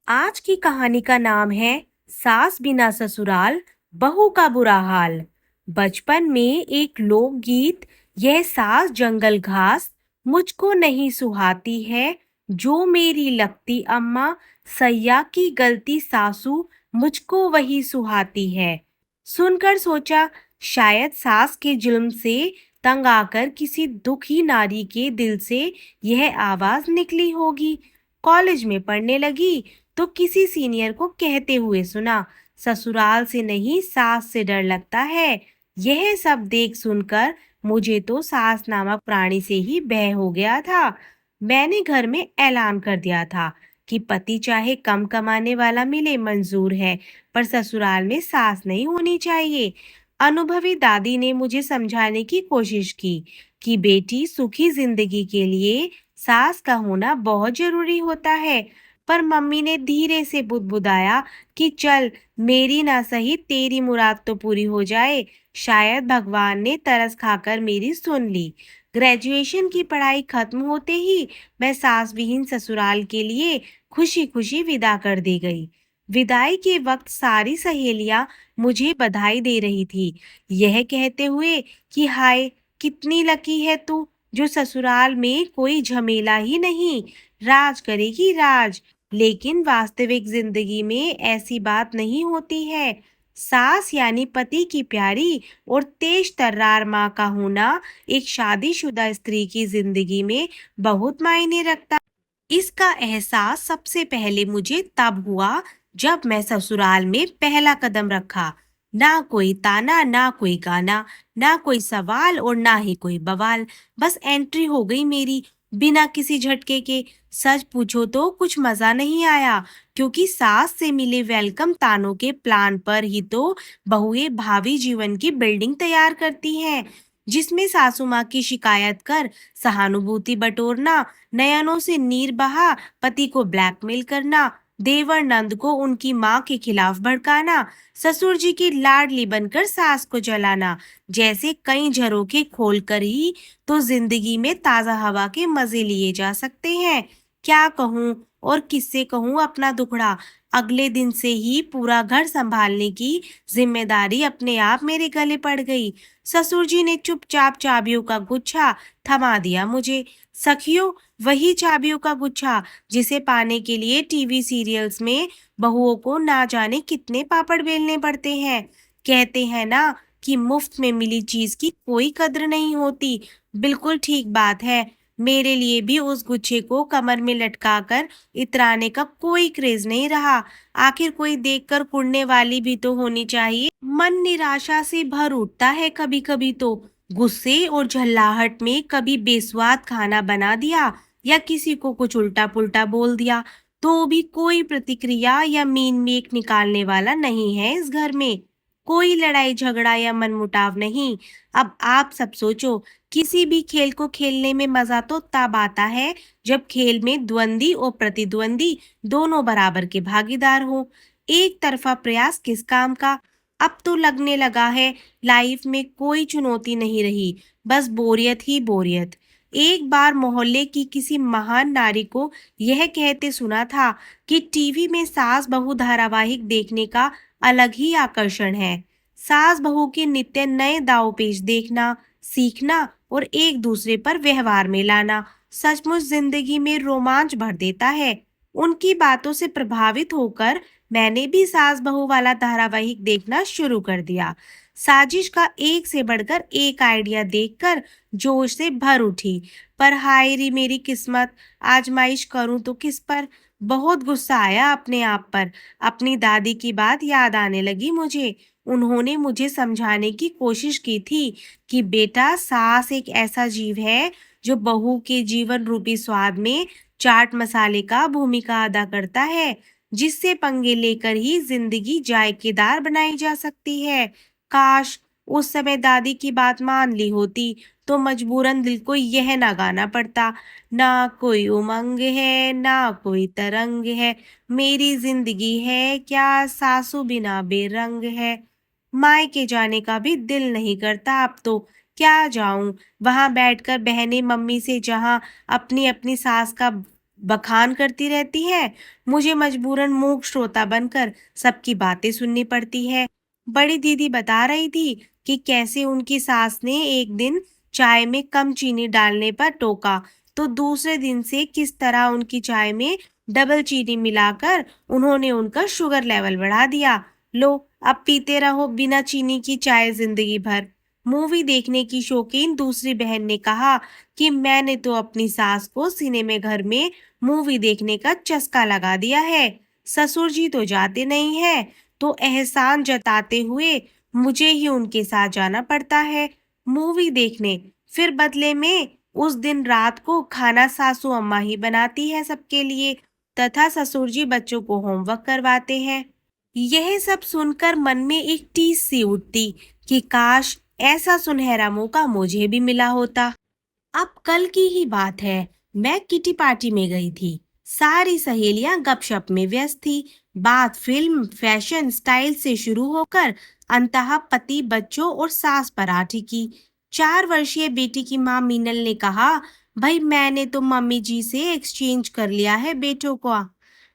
आज की कहानी का नाम है सास बिना ससुराल बहू का बुरा हाल। बचपन में एक लोकगीत, यह सास जंगल घास मुझको नहीं सुहाती है, जो मेरी लगती अम्मा सैया की गलती सासू मुझको वही सुहाती है। सुनकर सोचा, शायद सास के जुल्म से तंग आकर किसी दुखी नारी के दिल से यह आवाज निकली होगी। कॉलेज में पढ़ने लगी तो किसी सीनियर को कहते हुए सुना, ससुराल से नहीं सास से डर लगता है। यह सब देख सुनकर मुझे तो सास नामक प्राणी से ही भय हो गया था। मैंने घर में ऐलान कर दिया था कि पति चाहे कम कमाने वाला मिले मंजूर है, पर ससुराल में सास नहीं होनी चाहिए। अनुभवी दादी ने मुझे समझाने की कोशिश की कि बेटी, सुखी जिंदगी के लिए सास का होना बहुत जरूरी होता है। पर मम्मी ने धीरे से बुदबुदाया कि चल, मेरी ना सही तेरी मुराद तो पूरी हो जाए। शायद भगवान ने तरस खाकर मेरी सुन ली। ग्रेजुएशन की पढ़ाई खत्म होते ही मैं सास विहीन ससुराल के लिए खुशी खुशी विदा कर दी गई। विदाई के वक्त सारी सहेलियां मुझे बधाई दे रही थी, यह कहते हुए कि हाय, कितनी लकी है तू, जो ससुराल में कोई झमेला ही नहीं, राज करेगी राज। लेकिन वास्तविक जिंदगी में ऐसी बात नहीं होती है। सास यानी पति की प्यारी और तेज तर्रार माँ का होना एक शादीशुदा स्त्री की जिंदगी में बहुत मायने रखता। इसका एहसास सबसे पहले मुझे तब हुआ जब मैं ससुराल में पहला कदम रखा। ना कोई ताना, ना कोई गाना, ना कोई सवाल और ना ही कोई बवाल, बस एंट्री हो गई मेरी, बिना किसी झटके के। सच पूछो तो कुछ मजा नहीं आया, क्योंकि सास से मिले वेलकम तानों के प्लान पर ही तो बहुएं भावी जीवन की बिल्डिंग तैयार करती हैं, जिसमें सासू माँ की शिकायत कर सहानुभूति बटोरना, नयनों से नीर बहा पति को ब्लैकमेल करना, देवर नंद को उनकी माँ के खिलाफ भड़काना, ससुर जी की लाडली बनकर सास को जलाना, जैसे कई झरोखे खोलकर ही तो जिंदगी में ताजा हवा के मजे लिए जा सकते हैं। क्या कहूँ और किससे कहूँ अपना दुखड़ा। अगले दिन से ही पूरा घर संभालने की जिम्मेदारी अपने आप मेरे गले पड़ गई। ससुर जी ने चुपचाप चाबियों का गुच्छा थमा दिया मुझे। सखियों, वही चाबियों का गुच्छा जिसे पाने के लिए टीवी सीरियल्स में बहुओं को ना जाने कितने पापड़ बेलने पड़ते हैं। कहते हैं ना कि मुफ्त में मिली चीज की कोई कद्र नहीं होती। बिल्कुल ठीक बात है। मेरे लिए भी उस गुच्छे को कमर में लटकाकर इतराने का कोई क्रेज नहीं रहा। आखिर कोई देखकर कुड़ने वाली भी तो होनी चाहिए। मन निराशा से भर उठता है कभी कभी तो। गुस्से और झल्लाहट में कभी बेस्वाद खाना बना दिया या किसी को कुछ उल्टा पुल्टा बोल दिया, तो भी कोई प्रतिक्रिया या मीन मेक निकालने वाला नहीं है इस घर में। कोई लड़ाई झगड़ा या मनमुटाव नहीं। अब आप सब सोचो, किसी भी खेल को खेलने में मजा तो तब आता है जब खेल में द्वंद्वी और प्रतिद्वंदी दोनों बराबर के भागीदार हो। एक तरफा प्रयास किस काम का। अब तो लगने लगा है लाइफ में कोई चुनौती नहीं रही, बस बोरियत ही बोरियत। एक बार मोहल्ले की किसी महान नारी को यह कहते सुना था कि टीवी में सास बहू धारावाहिक देखने का अलग ही आकर्षण है। सास बहू के नित्य नए दाव पेच देखना, सीखना और एक दूसरे पर व्यवहार में लाना सचमुच जिंदगी में रोमांच भर देता है। उनकी बातों से प्रभावित होकर मैंने भी सास बहू वाला धारावाहिक देखना शुरू कर दिया। साजिश का एक से बढ़कर एक आइडिया देखकर जोश से भर उठी। पर हाय री मेरी किस्मत, आजमाइश करूं तो किस पर। बहुत गुस्सा आया अपने आप पर। अपनी दादी की बात याद आने लगी मुझे। उन्होंने मुझे समझाने की कोशिश की थी कि बेटा, सास एक ऐसा जीव है जो बहू के जीवन रूपी स्वाद में चाट मसाले का भूमिका अदा करता है, जिससे पंगे लेकर ही जिंदगी जायकेदार बनाई जा सकती है। काश उस समय दादी की बात मान ली होती, तो मजबूरन दिल को यह ना गाना पड़ता, ना कोई उमंग है ना कोई तरंग है, मेरी जिंदगी है क्या सासू बिना बेरंग है। मायके जाने का भी दिल नहीं करता अब तो। क्या जाऊं, वहां बैठकर बहनें मम्मी से जहां अपनी अपनी सास का बखान करती रहती है। मुझे मजबूरन मूक श्रोता बनकर सबकी बातें सुननी पड़ती है। बड़ी दीदी बता रही थी कि कैसे उनकी सास ने एक दिन चाय में कम चीनी डालने पर टोका, तो दूसरे दिन से किस तरह उनकी चाय में डबल चीनी मिलाकर उन्होंने उनका शुगर लेवल बढ़ा दिया। लो, अब पीते रहो बिना चीनी की चाय जिंदगी भर। मूवी देखने की शौकीन दूसरी बहन ने कहा कि मैंने तो अपनी सास को सिनेमा घर में मूवी देखने का चस्का लगा दिया है। ससुर जी तो जाते नहीं है, तो एहसान जताते हुए मुझे ही उनके साथ जाना पड़ता है मूवी देखने। फिर बदले में उस दिन रात को खाना सासू अम्मा ही बनाती है सबके लिए, तथा ससुर जी बच्चों को होमवर्क करवाते हैं। यह सब सुनकर मन में एक टीस सी उठती कि काश ऐसा सुनहरा मौका मुझे भी मिला होता। अब कल की ही बात है, मैं किटी पार्टी में गई थी। सारी सहेलियां गपशप में व्यस्त थी। बात फिल्म, फैशन, स्टाइल से शुरू होकर अंततः पति, बच्चों और सास पर आ टिकी। 4 वर्षीय बेटी की मां मीनल ने कहा, भाई मैंने तो मम्मी जी से एक्सचेंज कर लिया है बेटों को।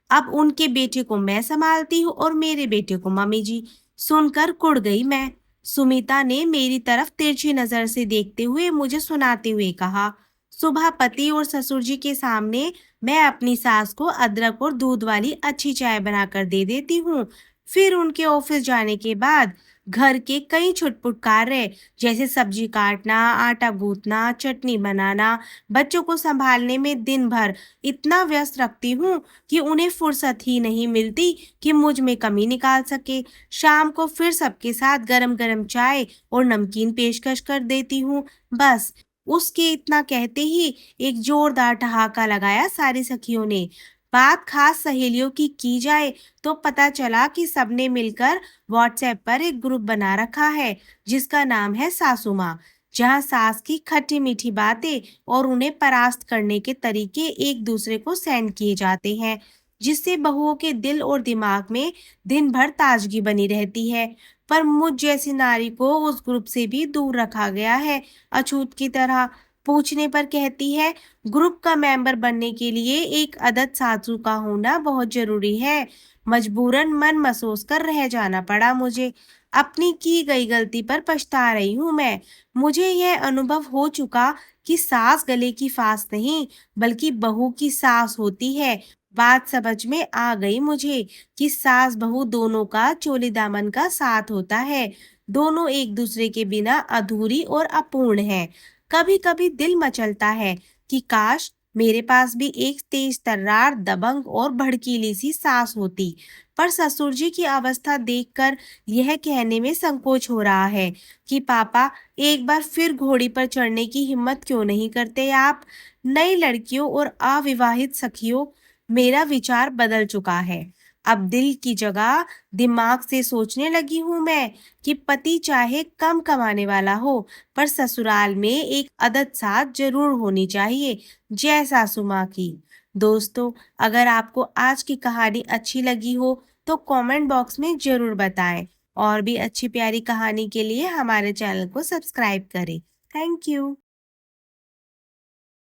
अब उनके बेटे को मैं संभालती हूँ और मेरे बेटे को मम्मी जी। सुनकर कुड़ गई मैं। सुमिता ने मेरी तरफ तिरछी नजर से देखते हुए मुझे सुनाते हुए कहा, सुबह पति और ससुर जी के सामने मैं अपनी सास को अदरक और दूध वाली अच्छी चाय बनाकर दे देती हूँ। फिर उनके ऑफिस जाने के बाद घर के कई छुटपुट कार्य, जैसे सब्जी काटना, आटा गूंथना, चटनी बनाना, बच्चों को संभालने में दिन भर इतना व्यस्त रखती हूँ कि उन्हें फुर्सत ही नहीं मिलती कि मुझ में कमी निकाल सके। शाम को फिर सबके साथ गरम गरम चाय और नमकीन पेशकश कर देती हूँ। बस उसके इतना कहते ही एक जोरदार ठहाका लगाया सारी सखियों ने। बात खास सहेलियों की जाए तो पता चला कि सबने मिलकर व्हाट्सएप पर एक ग्रुप बना रखा है जिसका नाम है सासू माँ, जहाँ सास की खट्टी मीठी बातें और उन्हें परास्त करने के तरीके एक दूसरे को सेंड किए जाते हैं, जिससे बहुओं के दिल और दिमाग में दिन भर ताजगी बनी रहती है। पर मुझ जैसी नारी को उस ग्रुप से भी दूर रखा गया है, अछूत की तरह। पूछने पर कहती है, ग्रुप का मेंबर बनने के लिए एक अदद सासू का होना बहुत जरूरी है। मजबूरन मन मसोस कर रह जाना पड़ा मुझे। अपनी की गई गलती पर पछता रही हूँ मैं। मुझे यह अनुभव हो चुका कि सास गले की फांस नहीं, बल्कि बहू की सास होती है। बात समझ में आ गई मुझे कि सास बहू दोनों का चोली दामन का साथ होता है। दोनों एक दूसरे के बिना अधूरी और अपूर्ण है। कभी कभी दिल मचलता है कि काश मेरे पास भी एक तेज तर्रार, दबंग और भड़कीली सी सास होती। पर ससुर जी की अवस्था देखकर यह कहने में संकोच हो रहा है कि पापा एक बार फिर घोड़ी पर चढ़ने की हिम्मत क्यों नहीं करते आप। नई लड़कियों और अविवाहित सखियों, मेरा विचार बदल चुका है। अब दिल की जगह दिमाग से सोचने लगी हूँ मैं कि पति चाहे कम कमाने वाला हो, पर ससुराल में एक अदद साथ जरूर होनी चाहिए, जय सासू माँ की। दोस्तों, अगर आपको आज की कहानी अच्छी लगी हो तो कमेंट बॉक्स में जरूर बताएं, और भी अच्छी प्यारी कहानी के लिए हमारे चैनल को सब्सक्राइब करें। Thank you.